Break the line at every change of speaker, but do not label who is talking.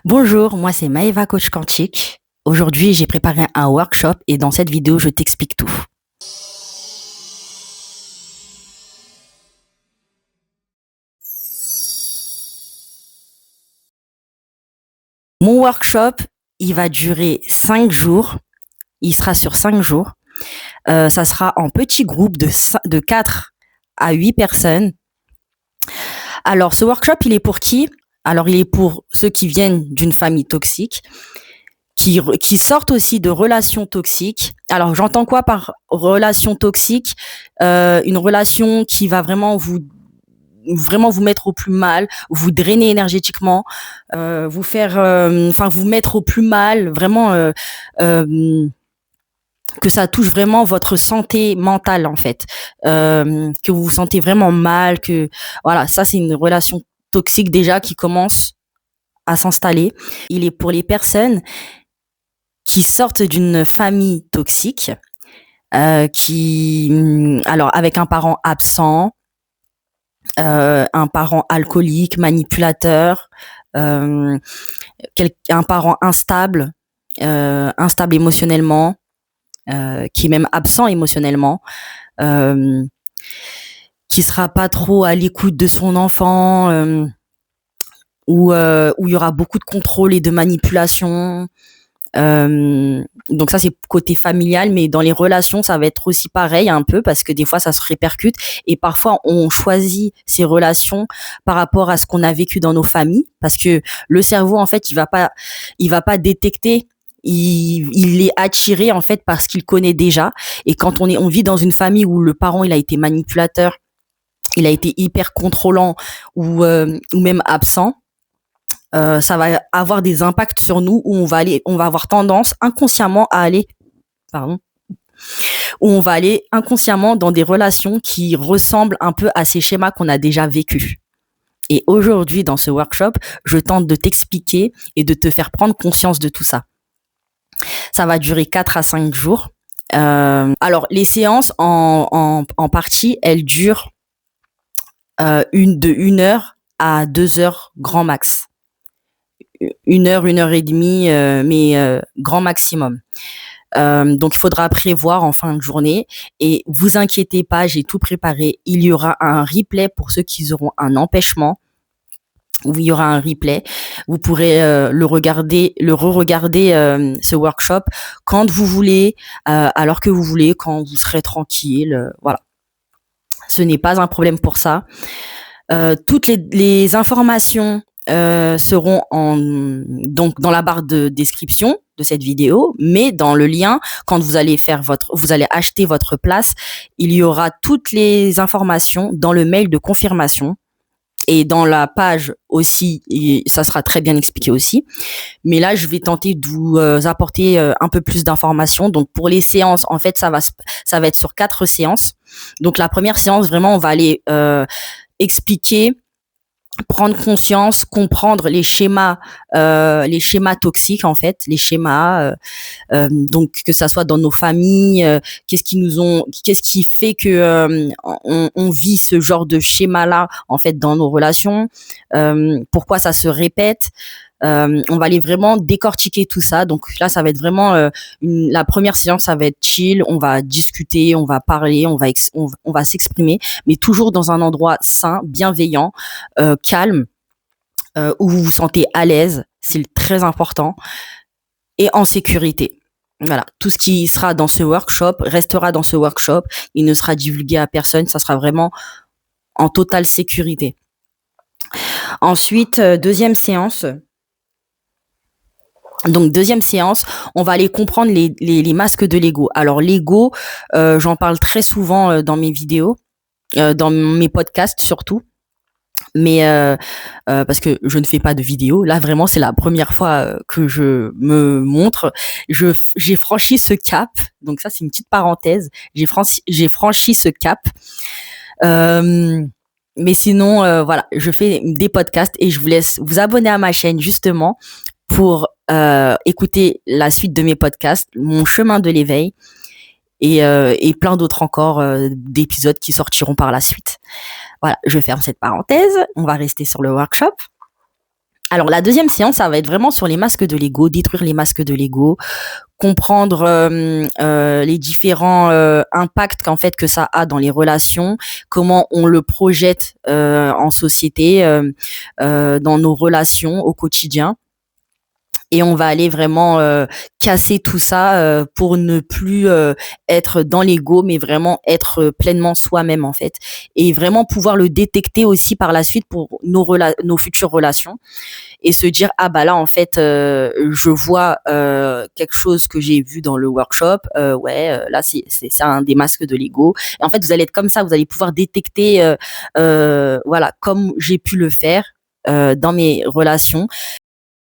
Bonjour, moi c'est Maëva Coach Quantique. Aujourd'hui, j'ai préparé un workshop et dans cette vidéo, je t'explique tout. Mon workshop, il va durer 5 jours. Il sera sur 5 jours. Ça sera en petits groupes de 4 à 8 personnes. Alors, ce workshop, il est pour qui? Alors, il est pour ceux qui viennent d'une famille toxique, qui sortent aussi de relations toxiques. Alors, j'entends quoi par relation toxique? Une relation qui va vraiment vous mettre au plus mal, vous drainer énergétiquement, vous mettre au plus mal, vraiment que ça touche vraiment votre santé mentale en fait, que vous vous sentez vraiment mal, que voilà, ça c'est une relation toxique déjà qui commence à s'installer. Il est pour les personnes qui sortent d'une famille toxique, alors avec un parent absent, un parent alcoolique, manipulateur, un parent instable, instable émotionnellement, qui est même absent émotionnellement, qui sera pas trop à l'écoute de son enfant, où il y aura beaucoup de contrôle et de manipulation. Donc ça c'est côté familial, mais dans les relations ça va être aussi pareil un peu, parce que des fois ça se répercute et parfois on choisit ces relations par rapport à ce qu'on a vécu dans nos familles, parce que le cerveau en fait il va pas détecter, il est attiré en fait par ce qu'il connaît déjà. Et quand on vit dans une famille où le parent il a été manipulateur, il a été hyper contrôlant ou même absent, ça va avoir des impacts sur nous, où on va avoir tendance inconsciemment à aller, pardon, où on va aller inconsciemment dans des relations qui ressemblent un peu à ces schémas qu'on a déjà vécus. Et aujourd'hui, dans ce workshop, je tente de t'expliquer et de te faire prendre conscience de tout ça. Ça va durer 4 à 5 jours. Alors, les séances en partie, elles durent de 1 heure à 2 heures grand max. 1 heure et demie, mais grand maximum. Donc, il faudra prévoir en fin de journée. Et vous inquiétez pas, j'ai tout préparé. Il y aura un replay pour ceux qui auront un empêchement. Où il y aura un replay. Vous pourrez le re-regarder ce workshop quand vous voulez, alors que vous voulez, quand vous serez tranquille. Voilà. Ce n'est pas un problème pour ça. Toutes les informations seront donc dans la barre de description de cette vidéo, mais dans le lien, quand vous allez acheter votre place, il y aura toutes les informations dans le mail de confirmation. Et dans la page aussi, et ça sera très bien expliqué aussi. Mais là, je vais tenter de vous apporter un peu plus d'informations. Donc, pour les séances, en fait, ça va être sur 4 séances. Donc, la première séance, vraiment, on va aller expliquer, prendre conscience, comprendre les schémas toxiques en fait, les schémas, donc que ça soit dans nos familles, qu'est-ce qui fait que on vit ce genre de schéma là en fait dans nos relations, pourquoi ça se répète. On va aller vraiment décortiquer tout ça. Donc là, ça va être vraiment la première séance, ça va être chill. On va discuter, on va parler, on va s'exprimer, mais toujours dans un endroit sain, bienveillant, calme, où vous vous sentez à l'aise. C'est très important, et en sécurité. Voilà, tout ce qui sera dans ce workshop restera dans ce workshop. Il ne sera divulgué à personne. Ça sera vraiment en totale sécurité. Ensuite, deuxième séance. Donc deuxième séance, on va aller comprendre les masques de l'ego. Alors l'ego, j'en parle très souvent dans mes vidéos, dans mes podcasts surtout, mais parce que je ne fais pas de vidéos. Là vraiment, c'est la première fois que je me montre. J'ai franchi ce cap. Donc ça, c'est une petite parenthèse. J'ai franchi ce cap. Mais sinon, voilà, je fais des podcasts et je vous laisse vous abonner à ma chaîne justement pour écouter la suite de mes podcasts, mon chemin de l'éveil, et plein d'autres encore d'épisodes qui sortiront par la suite. Voilà, je ferme cette parenthèse. On va rester sur le workshop. Alors la deuxième séance, ça va être vraiment sur les masques de l'ego, détruire les masques de l'ego, comprendre les différents impacts qu'en fait que ça a dans les relations, comment on le projette en société, dans nos relations au quotidien. Et on va aller vraiment casser tout ça pour ne plus être dans l'ego, mais vraiment être pleinement soi-même en fait, et vraiment pouvoir le détecter aussi par la suite pour nos futures relations, et se dire ah bah là en fait je vois quelque chose que j'ai vu dans le workshop, là c'est un des masques de l'ego, et en fait vous allez être comme ça, vous allez pouvoir détecter voilà, comme j'ai pu le faire dans mes relations,